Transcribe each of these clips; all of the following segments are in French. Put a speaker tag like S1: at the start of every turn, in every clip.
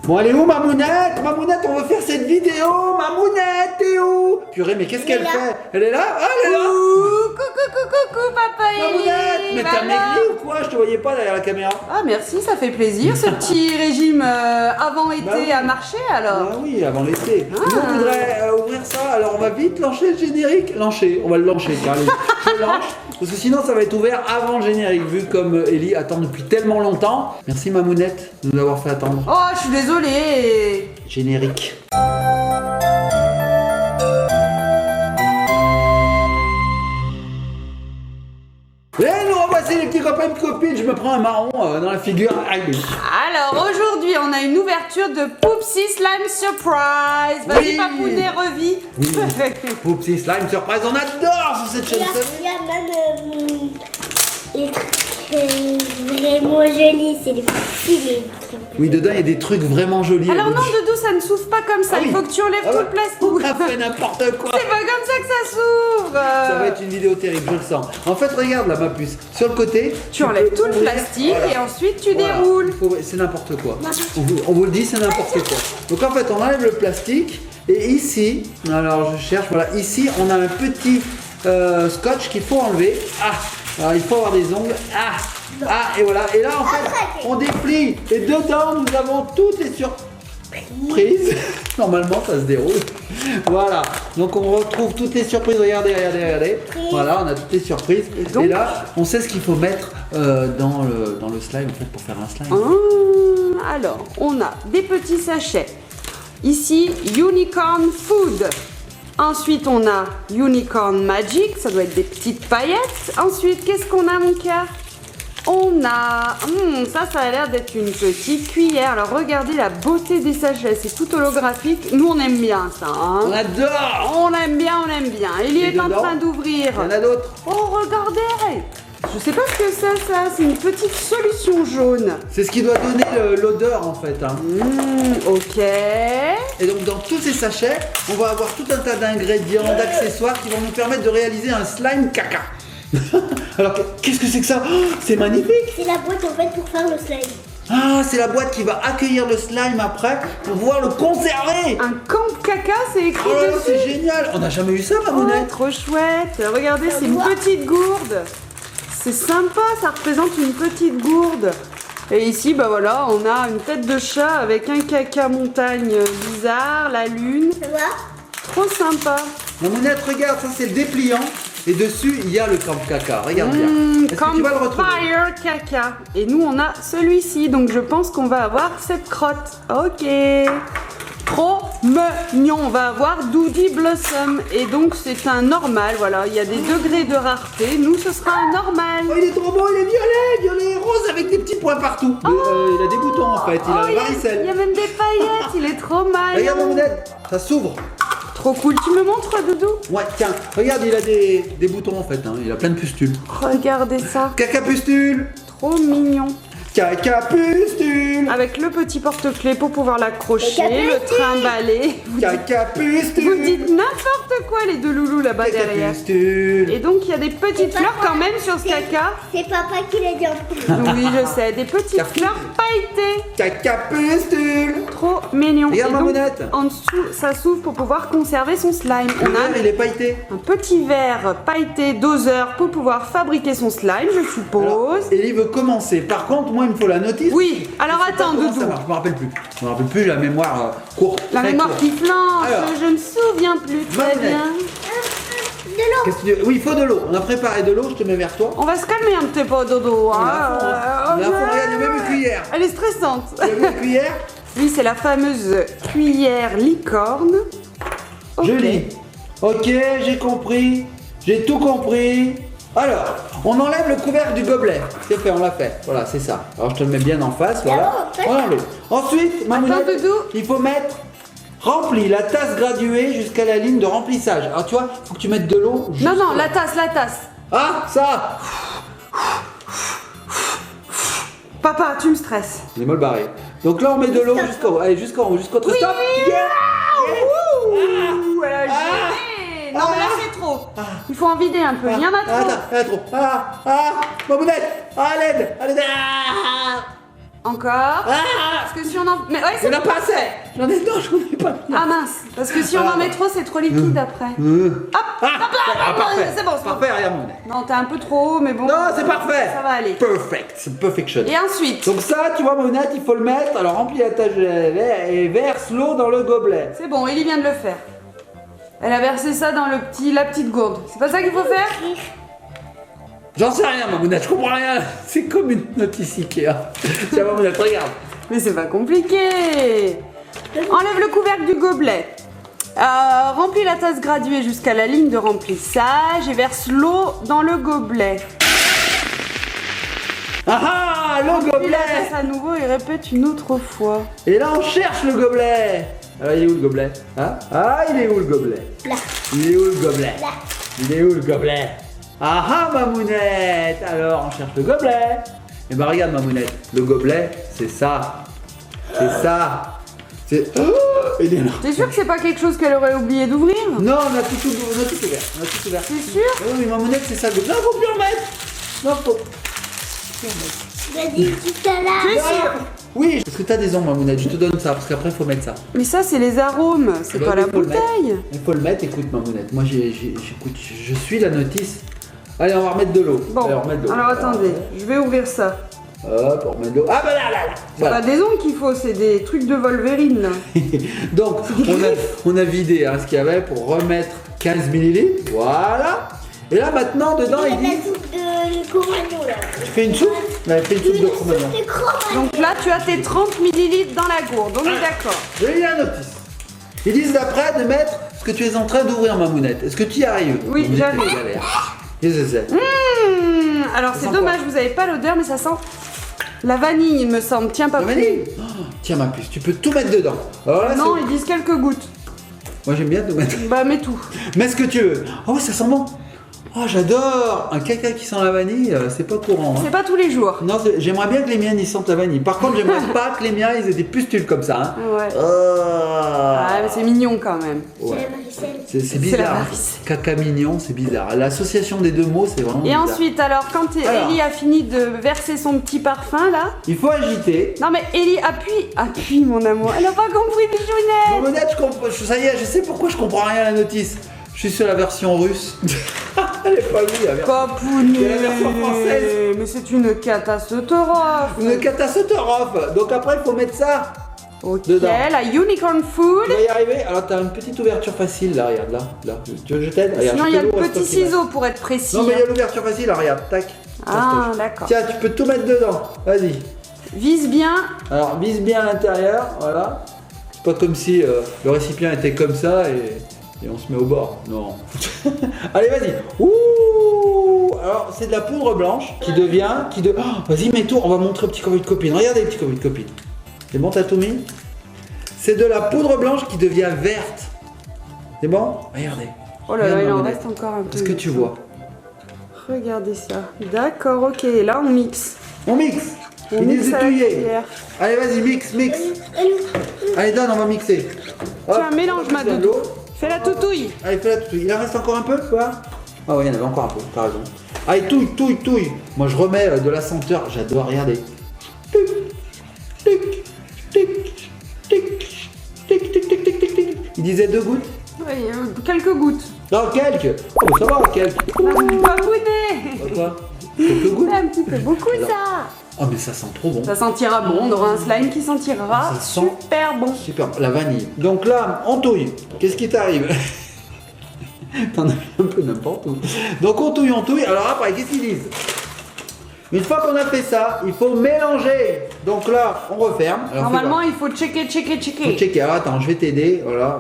S1: Bon, elle est où, Mamounette? Mamounette, on veut faire cette vidéo. Mamounette, t'es où? Purée, mais qu'est-ce qu'elle fait? Elle est là? Ah, elle est là!
S2: Coucou, papa
S1: Mamounette, mais t'as maigri ou quoi? Je te voyais pas derrière la caméra.
S2: Ah, merci, ça fait plaisir. Ce petit régime avant été
S1: Bah oui.
S2: a marché alors.
S1: Ah oui, avant l'été. Nous, on voudrait ouvrir ça. Alors, on va vite lancer le générique. On va le lancer, tiens, allez. Je lance. Parce que sinon, ça va être ouvert avant le générique, vu comme Ellie attend depuis tellement longtemps. Merci, Mamounette, de nous avoir fait attendre.
S2: Oh, je suis désolée.
S1: Générique. Et nous revoici les petits copains et copines. Je me prends un marron dans la figure. Aïe.
S2: Alors aujourd'hui, on a une ouverture de Poupsy Slime Surprise. Vas-y,
S1: Oui.
S2: Papounet, revis.
S1: Oui. Poupsy Slime Surprise, on adore sur cette chaîne.
S3: Il y a même les trucs vraiment jolis, c'est des petits les trucs.
S1: Oui, dedans il y a des trucs vraiment jolis.
S2: Alors non, Doudou, ça ne s'ouvre pas comme ça.
S1: Ah oui.
S2: Il faut que tu enlèves
S1: Ah
S2: tout
S1: ouais.
S2: le plastique.
S1: On a fait n'importe quoi.
S2: C'est pas comme ça que ça s'ouvre.
S1: Ça va être une vidéo terrible, je le sens. En fait, regarde là, ma puce. Sur le côté,
S2: Tu enlèves
S1: peux
S2: tout le
S1: ouvrir.
S2: plastique
S1: Voilà.
S2: et ensuite tu
S1: Voilà.
S2: déroules.
S1: C'est n'importe quoi. On vous le dit, c'est n'importe quoi. Donc en fait, on enlève le plastique et ici, alors je cherche, voilà, ici on a un petit scotch qu'il faut enlever. Ah, alors il faut avoir des ongles. Ah, et voilà. Et là en fait, on déplie et dedans nous avons toutes les surprises. Normalement, ça se déroule. Voilà. Donc on retrouve toutes les surprises. Regardez. Voilà, on a toutes les surprises. Et,
S2: donc
S1: là, on sait ce qu'il faut mettre dans le slime en fait pour faire un slime.
S2: Alors, on a des petits sachets. Ici, Unicorn Food. Ensuite, on a Unicorn Magic. Ça doit être des petites paillettes. Ensuite, qu'est-ce qu'on a, mon cœur? On a... ça a l'air d'être une petite cuillère. Alors, regardez la beauté des sachets. C'est tout holographique. Nous, on aime bien ça. Hein.
S1: On adore.
S2: On aime bien. Il
S1: Et
S2: est en
S1: dedans,
S2: train d'ouvrir.
S1: Il y en a d'autres.
S2: Oh, regardez. Je sais pas ce que c'est, ça. C'est une petite solution jaune.
S1: C'est ce qui doit donner l'odeur en fait. Hein.
S2: Ok.
S1: Et donc dans tous ces sachets, on va avoir tout un tas d'ingrédients, d'accessoires qui vont nous permettre de réaliser un slime caca. Alors qu'est-ce que c'est que ça? Oh, c'est magnifique.
S3: C'est la boîte en fait pour faire le slime.
S1: Ah, c'est la boîte qui va accueillir le slime après pour pouvoir le conserver.
S2: Un camp caca, c'est écrit
S1: Oh là là,
S2: dessus.
S1: c'est génial. On n'a jamais eu ça,
S2: Oh,
S1: Mamounette.
S2: trop chouette. Regardez, c'est une petite gourde. C'est sympa, ça représente une petite gourde. Et ici, bah voilà, on a une tête de chat avec un caca montagne bizarre, la lune.
S3: Ça va?
S2: Trop sympa.
S1: Mamounette, regarde, ça c'est le dépliant. Et dessus, il y a le camp caca. Regarde bien. Est-ce que tu vas le retrouver?
S2: Campfire caca. Et nous, on a celui-ci. Donc, je pense qu'on va avoir cette crotte. Ok. Trop mignon. On va avoir Doody Blossom. Et donc, c'est un normal. Voilà, il y a des degrés de rareté. Nous, ce sera un normal.
S1: Oh, il est trop beau, il est violet et rose avec des petits points partout. Il a des boutons en fait, il a la
S2: il y
S1: varicelle.
S2: a même des paillettes. Il est trop mal.
S1: Regarde Mamounette, ça s'ouvre.
S2: Trop cool. Tu me montres, Doudou?
S1: Ouais, tiens, regarde, il a des boutons en fait, hein. Il a plein de pustules.
S2: Regardez ça.
S1: Caca pustule.
S2: Trop mignon.
S1: Caca pustule.
S2: Avec le petit porte-clés pour pouvoir l'accrocher,
S3: Caca
S2: le
S3: pustule.
S2: trimballer.
S1: Caca pustule.
S2: Vous dites n'importe quoi, les deux loulous là-bas
S1: Caca
S2: derrière.
S1: pustule.
S2: Et donc, il y a des petites fleurs quand même sur ce caca.
S3: C'est papa qui l'a dit en premier.
S2: Oui, je sais. Des petites
S1: Café.
S2: fleurs pailletées.
S1: Caca pustule.
S2: Trop mignon.
S1: Regarde,
S2: Et donc,
S1: Mamounette.
S2: en dessous, ça s'ouvre pour pouvoir conserver son slime.
S1: Le
S2: On a
S1: verre, il est pailleté.
S2: un petit verre pailleté doseur pour pouvoir fabriquer son slime, je suppose.
S1: Alors, Ellie veut commencer. Par contre, moi, il me faut la notice.
S2: Oui, alors
S1: Je sais pas
S2: attends,
S1: comment
S2: Doudou.
S1: ça marche, je me rappelle plus. Je me rappelle plus, la mémoire courte.
S2: La
S1: très
S2: mémoire
S1: courte.
S2: qui flanche,
S1: Alors.
S2: je ne me souviens plus très
S1: Mamounette.
S2: bien.
S3: De l'eau.
S1: Qu'est-ce que tu veux? Oui, il faut de l'eau. On a préparé de l'eau, je te mets vers toi.
S2: On va se calmer un petit peu, Dodo.
S1: On
S2: Hein.
S1: a fond, hein. On a fond, regarde, il y a même une cuillère.
S2: Elle est stressante.
S1: Il y a même une cuillère.
S2: Oui, c'est la fameuse cuillère licorne. Ok.
S1: Joli. Ok, j'ai compris. J'ai tout compris. Alors, on enlève le couvercle du gobelet. C'est fait, on l'a fait. Voilà, c'est ça. Alors, je te le mets bien en face. Voilà.
S3: en fait.
S1: On enlève. Ensuite, Mamounette,
S2: Doudou.
S1: il faut mettre rempli la tasse graduée jusqu'à la ligne de remplissage. Alors, tu vois, il faut que tu mettes de l'eau. juste
S2: Non, non,
S1: là.
S2: la tasse, la tasse.
S1: Ah, ça.
S2: Papa, tu me stresses.
S1: On est mal barré. Donc là, on met de l'eau jusqu'au haut. Allez, jusqu'en haut, jusqu'au stop. Yeah.
S2: Ouh, elle a gêné. Non, mais là, c'est trop. Il faut en vider un peu. Il y en a trop.
S1: Attends, il y en a trop. Mamounette. À l'aide. À l'aide.
S2: Encore.
S1: Ah,
S2: Parce que si on en... Mais ouais, c'est
S1: j'en ai
S2: tout
S1: pas assez.
S2: fait.
S1: J'en ai pas.
S2: Ah mince, parce que si on en met trop, c'est trop liquide après.
S1: Parfait.
S2: c'est bon, c'est
S1: Parfait, regarde mon nez.
S2: Non, t'es un peu trop haut, mais bon.
S1: Non, c'est parfait.
S2: Ça va aller.
S1: Perfect, c'est perfection.
S2: Et ensuite,
S1: Donc ça, tu vois, Monette, il faut le mettre. Alors remplis la tâche et verse l'eau dans le gobelet.
S2: c'est bon, Ellie vient de le faire. Elle a versé ça dans la petite gourde. C'est pas ça qu'il faut faire?
S1: J'en sais rien, Mamounette, je comprends rien. C'est comme une notice Ikea. Tiens, Mamounette, regarde.
S2: Mais c'est pas compliqué. Enlève le couvercle du gobelet. Remplis la tasse graduée jusqu'à la ligne de remplissage et verse l'eau dans le gobelet.
S1: Ah, le
S2: Remplis la
S1: gobelet.
S2: tasse à nouveau et répète une autre fois.
S1: Et là, on cherche le gobelet. Alors, il est où le gobelet, hein? Ah, il est où le gobelet?
S3: Là.
S1: Il est où le gobelet?
S3: Là.
S1: Il est où le gobelet? Ah ah, Mamounette. Alors, on cherche le gobelet. Et ben regarde, Mamounette, le gobelet, c'est ça. C'est ça. C'est... Oh, il est là.
S2: T'es sûr que c'est pas quelque chose qu'elle aurait oublié d'ouvrir?
S1: Non, on a tout ouvert. On a tout ouvert.
S2: T'es sûr?
S1: Oui, mais Mamounette, c'est ça le gobelet. Non, faut plus en mettre. Non, faut...
S3: Tu m'as dit tout à l'heure.
S2: Tu es sûr?
S1: Oui, parce que t'as des ongles, Mamounette, je te donne ça, parce qu'après, il faut mettre ça.
S2: Mais ça, c'est les arômes, c'est
S1: Bah,
S2: pas la
S1: il faut le mettre.
S2: bouteille.
S1: Il faut le mettre, écoute, Mamounette. Moi, j'écoute, je suis la notice. Allez, on va remettre de l'eau.
S2: Bon,
S1: Allez, on remet de l'eau.
S2: alors attendez, je vais ouvrir ça.
S1: Hop, on remet de l'eau. Ah, bah là.
S2: C'est
S1: Voilà.
S2: pas des ongles qu'il faut, c'est des trucs de Wolverine là.
S1: Donc, on a vidé hein, ce qu'il y avait pour remettre 15 millilitres. Voilà. Et là, maintenant, dedans, il
S3: Il y a
S1: dit...
S3: la soupe de Cro-Magnon là.
S1: Tu fais une soupe? Ouais, fais une soupe de Cro-Magnon.
S3: De Cro-Magnon.
S2: Donc là, tu as tes 30 millilitres dans la gourde, on est d'accord.
S1: Je lis la notice. Ils disent d'après de mettre ce que tu es en train d'ouvrir, Mamounette. Est-ce que tu y arrives?
S2: Oui,
S1: Mamounette,
S2: j'arrive.
S1: elle galère. Qu'est-ce que c'est?
S2: Alors
S1: Ça
S2: c'est
S1: sent
S2: dommage, vous avez pas l'odeur, mais ça sent la vanille, il me semble. Tiens,
S1: La
S2: pas
S1: vanille? Oh, tiens, ma puce, tu peux tout mettre dedans. Alors là,
S2: Non,
S1: c'est-
S2: ils disent quelques gouttes.
S1: moi j'aime bien tout mettre.
S2: Bah, mets tout.
S1: Mets ce que tu veux. Oh, ça sent bon. Oh, j'adore. Un caca qui sent la vanille, c'est pas courant. Hein.
S2: C'est pas tous les jours.
S1: Non, j'aimerais bien que les miennes ils sentent la vanille. Par contre, j'aimerais pas que les miens ils aient des pustules comme ça. Hein.
S2: Ouais.
S1: Oh.
S2: Ah, mais c'est mignon quand même.
S1: Ouais.
S3: C'est la Maricelle.
S1: C'est
S2: C'est la
S1: bizarre.
S2: Maricelle.
S1: Caca mignon, c'est bizarre. L'association des deux mots, c'est vraiment
S2: Et
S1: bizarre.
S2: ensuite, alors, quand
S1: Alors.
S2: Ellie a fini de verser son petit parfum là.
S1: Il faut agiter.
S2: Non, mais Ellie, appuie, mon amour. Elle a pas compris, bichounette.
S1: Mamounette, ça y est, je sais pourquoi je comprends rien à la notice. Je suis sur la version russe. Elle est pas vue la version.
S2: Papounet.
S1: C'est la version française.
S2: Mais c'est une catastrophe.
S1: Une catastrophe. Donc après, il faut mettre ça.
S2: Ok,
S1: Dedans.
S2: la unicorn food.
S1: Tu vas y arriver. Alors, t'as une petite ouverture facile là, regarde là. Tu veux que je t'aide? Regarde,
S2: Sinon,
S1: je
S2: il y a
S1: te
S2: le
S1: l'ouvre,
S2: petit
S1: c'est toi qui m'aides.
S2: ciseau pour être précis.
S1: Non, mais il y a l'ouverture facile, là, regarde, tac.
S2: Ah,
S1: Tac.
S2: d'accord.
S1: Tiens, tu peux tout mettre dedans. Vas-y.
S2: Vise bien.
S1: Alors, vise bien à l'intérieur, voilà. C'est pas comme si le récipient était comme ça et on se met au bord. Non. Allez, vas-y. Ouh. Alors, c'est de la poudre blanche qui devient. Oh, vas-y, mets tout. On va montrer aux petits copains de copines. Regardez les petits copains de copines. C'est bon, t'as tout mis? C'est de la poudre blanche qui devient verte. C'est bon? Regardez.
S2: Oh là là,
S1: Regarde,
S2: il en
S1: Mamounette.
S2: reste encore un peu.
S1: Qu'est-ce que tu vois?
S2: Regardez ça. D'accord, ok. Là, on mixe.
S1: On mixe.
S2: On
S1: Il
S2: mixe
S1: est
S2: à la
S1: étuyé.
S2: cuillère.
S1: Allez, vas-y, mixe. Allez, donne, on va mixer. Hop.
S2: Tiens, mélange, ma
S1: de
S2: doudou.
S1: l'eau.
S2: Fais la toutouille.
S1: Allez, fais-la tout. Il en reste encore un peu, quoi? Ah oui, il y en avait encore un peu, t'as raison. Allez, touille. Moi, je remets de la senteur. J'adore, regardez. Tic, tic, tic, tic, tic, tic, tic, tic, tic, tic. Il disait 2 gouttes?
S2: Oui, quelques gouttes.
S1: Non, quelques. Oh, mais ça va, quelques.
S2: Papounet.
S1: Quoi? Quelques gouttes?
S2: C'est un petit peu beaucoup
S1: Alors.
S2: ça.
S1: Oh, mais ça sent trop bon.
S2: Ça sentira bon. On aura un slime qui sentira
S1: Ça sent-
S2: super bon.
S1: Super, la vanille. Donc là, on touille. Qu'est-ce qui t'arrive? T'en as un peu n'importe où. Donc on touille. Alors après, qu'est-ce qu'ils disent? Une fois qu'on a fait ça, il faut mélanger. Donc là, on referme. Alors,
S2: Normalement,
S1: fais
S2: il faut checker.
S1: voir. Faut checker. Alors attends, je vais t'aider. Voilà.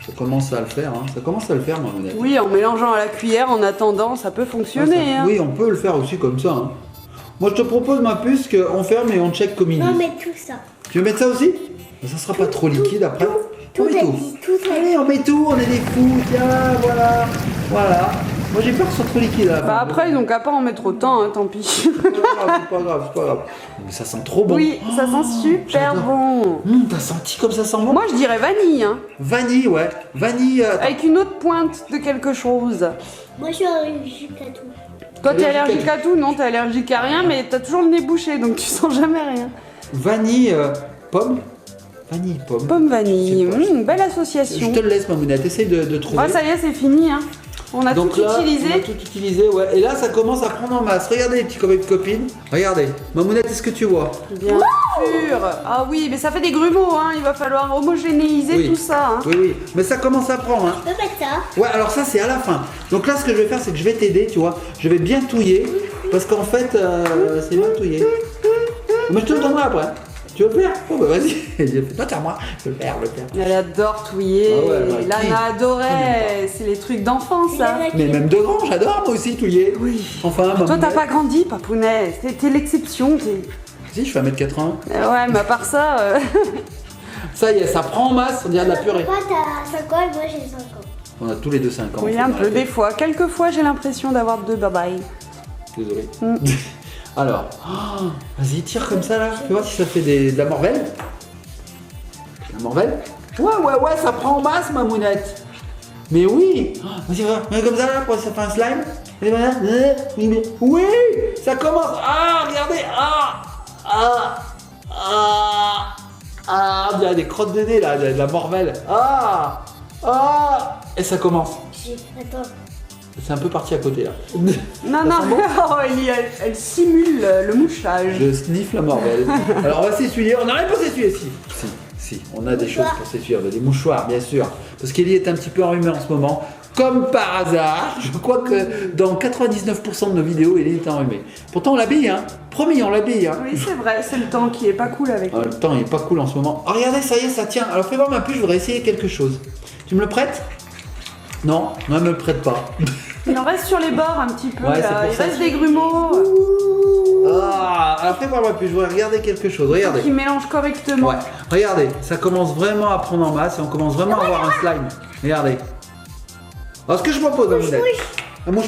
S1: Ça commence à le faire. Hein. Ça commence à le faire, Mamounette.
S2: Oui, en mélangeant à la cuillère, en attendant, ça peut fonctionner. hein.
S1: Oui, on peut le faire aussi comme ça. Hein. Moi, je te propose, ma puce, qu'on ferme et on check comme il
S3: Non,
S1: dit.
S3: mais tout ça.
S1: Tu veux mettre ça aussi? Ça sera pas trop liquide après.
S3: Tout
S1: On met
S3: a
S1: tout.
S3: dit, tout a dit.
S1: Allez, on met tout, on est des fous, tiens, voilà. Moi j'ai peur que ce soit trop liquide là.
S2: Bah après, ils n'ont qu'à pas en mettre autant, hein, tant pis.
S1: C'est pas grave. Mais ça sent trop bon.
S2: Oui, ça sent super
S1: j'adore.
S2: bon.
S1: T'as senti comme ça sent bon?
S2: Moi, je dirais vanille, hein,
S1: Vanille, ouais. Vanille. Attends.
S2: avec une autre pointe de quelque chose.
S3: Moi, je suis arrivée jusqu'à tout.
S2: Toi, t'es allergique à tout? Non, t'es allergique à rien, mais t'as toujours le nez bouché, donc tu sens jamais rien.
S1: Vanille, pomme. Vanille, pomme.
S2: Pomme vanille,
S1: Je sais pas.
S2: belle association.
S1: Je te le laisse, Mamounette, essaye de trouver.
S2: Ah, ça y est, c'est fini. Hein. On a
S1: Donc
S2: tout
S1: là,
S2: utilisé.
S1: on a tout utilisé, ouais. Et là, ça commence à prendre en masse. Regardez les petits copains de copines. Regardez. Mamounette, est-ce que tu vois?
S2: Bien sûr. Ah oui, mais ça fait des grumeaux. Hein. Il va falloir homogénéiser
S1: Oui.
S2: tout ça. Hein.
S1: Oui, oui. Mais ça commence à prendre, hein.
S3: Je peux mettre ça.
S1: Ouais, alors ça, c'est à la fin. Donc là, ce que je vais faire, c'est que je vais t'aider, tu vois. Je vais bien touiller. Parce qu'en fait, c'est bien touillé. Mais je te le donnerai après. Tu veux le faire? Oh bah vas-y. Pas à moi. Je veux le faire,
S2: Elle adore touiller.
S1: Ah ouais, bah,
S2: Lana
S1: qui
S2: adorait. C'est les trucs d'enfant, ça.
S1: Mais même de grand, j'adore moi aussi touiller.
S2: Oui.
S1: Enfin,
S2: Toi, t'as
S1: Mamounette.
S2: pas grandi, papounet. T'es l'exception.
S1: Si, je fais 1m80.
S2: Ouais, mais à part ça.
S1: Ça y est, ça prend en masse, on dirait de la purée.
S3: Papa, t'as 5 ans et moi j'ai 5 ans.
S1: On a tous les deux 5 ans.
S2: Oui,
S1: faut
S2: un peu,
S1: arrêter.
S2: des fois. Quelques fois, j'ai l'impression d'avoir deux babayes.
S1: Désolé.
S2: Mm.
S1: Alors, oh, vas-y, tire comme ça là. Tu vois si ça fait de la morvelle. La morvelle. Ouais, ça prend en masse, Mamounette. Mais oui. Oh, vas-y, regarde comme ça là, pour ça fait un slime. Et voilà. Oui, ça commence. Ah, regardez. On dirait des crottes de nez là, de la morvelle. Et ça commence.
S3: Attends.
S1: C'est un peu parti à côté là.
S2: Non,
S1: Ça
S2: non,
S1: sent bon
S2: oh, elle simule le mouchage.
S1: Je sniffe la morvelle. Alors on va s'essuyer. On n'a rien pour s'essuyer, si, on a des choses pour s'essuyer. On a des mouchoirs, bien sûr. Parce qu'Ellie est un petit peu enrhumée en ce moment. Comme par hasard. Je crois que dans 99% de nos vidéos, Ellie est enrhumée. Pourtant, on l'habille, hein. Promis, on l'habille, hein.
S2: Oui, c'est vrai, c'est le temps qui est pas cool avec
S1: Le temps, il est pas cool en ce moment. Oh, regardez, ça y est, ça tient. Alors fais voir ma puce, je voudrais essayer quelque chose. Tu me le prêtes? Non, elle me le prête pas.
S2: Il en reste sur les bords un petit peu,
S1: Ouais, c'est
S2: là.
S1: pour
S2: Il
S1: ça.
S2: reste des grumeaux
S1: Alors fais voir ma puce, je voudrais regarder quelque chose. Regardez.
S2: qui mélangent correctement.
S1: Ouais, regardez, ça commence vraiment à prendre en masse et on commence vraiment à avoir un slime. Regardez. Alors ce que je propose, Mamounette.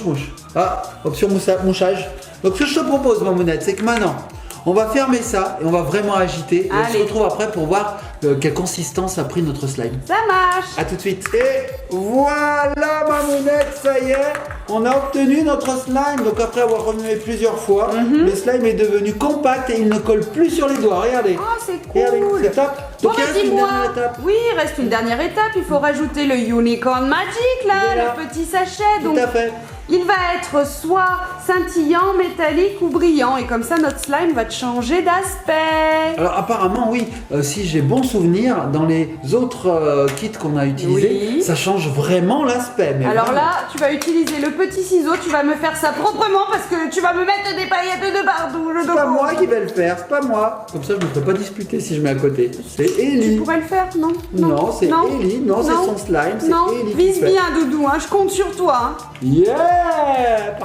S1: Mouche. Ah, option mouchage. Donc ce que je te propose, Mamounette, c'est que maintenant, on va fermer ça et on va vraiment agiter. Et on se
S2: Allez.
S1: retrouve après pour voir quelle consistance a pris notre slime.
S2: Ça marche.
S1: A tout de suite. Et voilà, Mamounette, ça y est, on a obtenu notre slime. Donc après avoir remué plusieurs fois, le slime est devenu compact et il ne colle plus sur les doigts. Regardez.
S2: Oh, c'est
S1: Regardez,
S2: cool.
S1: c'est top.
S2: Bon,
S1: Donc il
S2: bah,
S1: reste une
S2: dis-moi.
S1: dernière étape.
S2: Oui, il reste une dernière étape. Il faut rajouter le Unicorn Magic, là,
S1: Voilà.
S2: le petit sachet.
S1: Tout
S2: Donc,
S1: à fait.
S2: il va être soit scintillant, métallique ou brillant. Et comme ça, notre slime va changer d'aspect.
S1: Alors apparemment oui, si j'ai bon souvenir, dans les autres kits qu'on a utilisés,
S2: Oui.
S1: ça change vraiment l'aspect. mais
S2: Alors
S1: vraiment.
S2: là, tu vas utiliser le petit ciseau, tu vas me faire ça proprement parce que tu vas me mettre des paillettes de partout.
S1: C'est pas moi qui vais le faire, c'est pas moi. Comme ça je me ferai pas disputer si je mets à côté. C'est
S2: Tu
S1: Ellie.
S2: pourrais le faire, non?
S1: Non, c'est Ellie, non, c'est son slime, c'est
S2: Non,
S1: Ellie qui
S2: vise
S1: fait.
S2: bien, Doudou, hein, je compte sur toi. Hein.
S1: Yeah,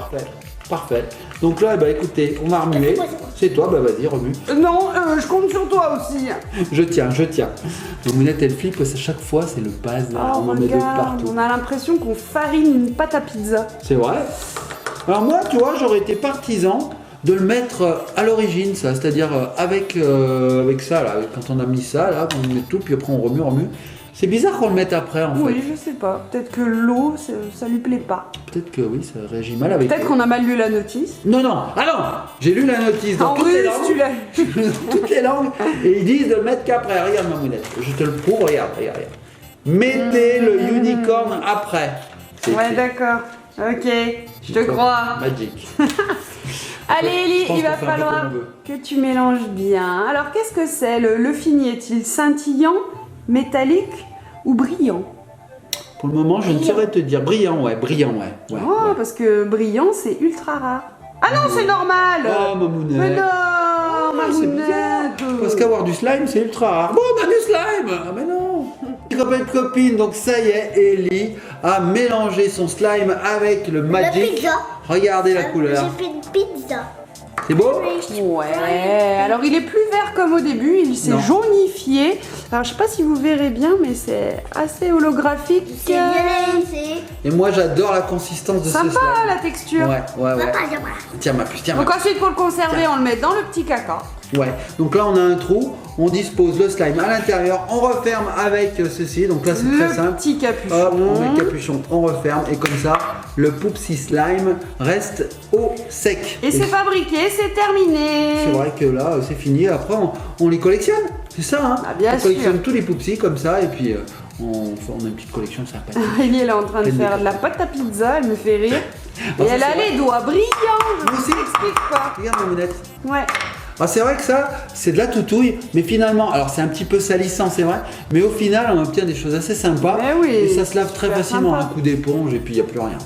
S1: parfait. Donc là, bah écoutez, on va remuer. C'est toi, bah vas-y, remue.
S2: Non, je compte sur toi aussi.
S1: Je tiens. Mamounette, elle flippe, à chaque fois, c'est le bazar.
S2: Oh,
S1: on en met de
S2: regarde,
S1: partout.
S2: on a l'impression qu'on farine une pâte à pizza.
S1: C'est vrai. Alors moi, tu vois, j'aurais été partisan de le mettre à l'origine, ça, c'est-à-dire avec ça, là, quand on a mis ça, là, on met tout, puis après on remue. C'est bizarre qu'on le mette après, en
S2: Oui,
S1: fait.
S2: je sais pas. Peut-être que l'eau, ça lui plaît pas.
S1: Peut-être que oui, ça réagit mal avec
S2: Peut-être
S1: l'eau.
S2: qu'on a mal lu la notice.
S1: Non, ah non. J'ai lu la notice dans
S2: En
S1: toutes les
S2: russe,
S1: langues.
S2: tu l'as.
S1: Dans toutes les langues, et ils disent de le mettre qu'après. Regarde, Mamounette, je te le prouve, regarde. Mettez le unicorn après. C'est
S2: Ouais,
S1: écrit.
S2: d'accord. Ok, je te
S1: Unicorn
S2: crois.
S1: Magic.
S2: Allez, Ellie,
S1: Je pense
S2: il va
S1: qu'on fait un peu
S2: falloir
S1: comme on veut.
S2: que tu mélanges bien. Alors, qu'est-ce que c'est? Le fini est-il scintillant, métallique ou brillant?
S1: Pour le moment, je ne saurais te dire. Brillant, ouais.
S2: Oh, parce que brillant, c'est ultra rare. Ah non, c'est normal.
S1: Oh, Mamounette.
S2: Mais non,
S1: c'est bizarre.
S2: Mamounette.
S1: Parce qu'avoir du slime, c'est ultra rare. Bon, on a du slime. Ah, mais non. Les copains et copines, donc ça y est, Ellie a mélangé son slime avec le
S3: La
S1: Magic.
S3: pizza.
S1: Regardez la couleur.
S3: J'ai fait une pizza.
S1: C'est beau?
S2: Ouais, alors il est plus vert comme au début, il s'est
S1: Non.
S2: jaunifié. Alors je sais pas si vous verrez bien, mais c'est assez holographique.
S3: C'est bien, c'est.
S1: Et moi, j'adore la consistance de ce
S2: Sympa
S1: slime.
S2: la texture.
S1: Ouais.
S3: Papa.
S1: Tiens ma puce, tiens ma
S2: Donc ensuite pour le conserver, on le met dans le petit caca.
S1: Ouais, donc là on a un trou, on dispose le slime à l'intérieur, on referme avec ceci, donc là c'est très simple.
S2: Petit capuchon.
S1: Hop, on met le capuchon, on referme et comme ça, le Poopsie Slime reste au sec.
S2: Et c'est fabriqué, c'est terminé.
S1: C'est vrai que là, c'est fini. Après, on les collectionne. C'est ça, hein.
S2: Ah, bien
S1: on collectionne
S2: sûr.
S1: tous les Poopsies comme ça et puis on a une petite collection sympathique.
S2: Aurélie, elle est en train de
S1: Pleine de
S2: faire de la pâte à pizza, elle me fait rire.
S1: Ah,
S2: Et
S1: ça,
S2: elle a
S1: c'est vrai.
S2: les doigts brillants, je
S1: Moi
S2: ne
S1: aussi.
S2: t'explique pas.
S1: Regarde ma mounette.
S2: Ouais.
S1: Ah, c'est vrai que ça, c'est de la toutouille, mais finalement, alors c'est un petit peu salissant, c'est vrai, mais au final, on obtient des choses assez sympas.
S2: Mais oui,
S1: et ça se lave très
S2: super
S1: facilement,
S2: sympa.
S1: un coup d'éponge, et puis il n'y a plus rien.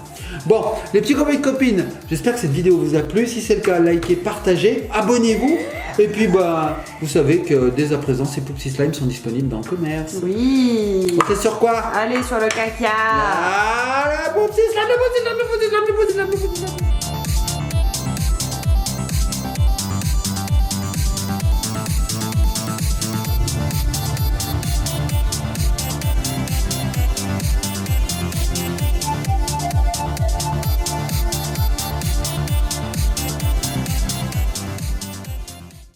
S1: Bon, les petits copains et copines, j'espère que cette vidéo vous a plu. Si c'est le cas, likez, partagez, abonnez-vous. Et puis, bah, vous savez que dès à présent, ces Poopsie Slime sont disponibles dans le commerce.
S2: Oui.
S1: On fait sur quoi?
S2: Allez sur le caca.
S1: Ah, la Poopsie Slime, le Poopsie Slime, le Poopsie Slime, le Poopsie Slime, le Poopsie Slime.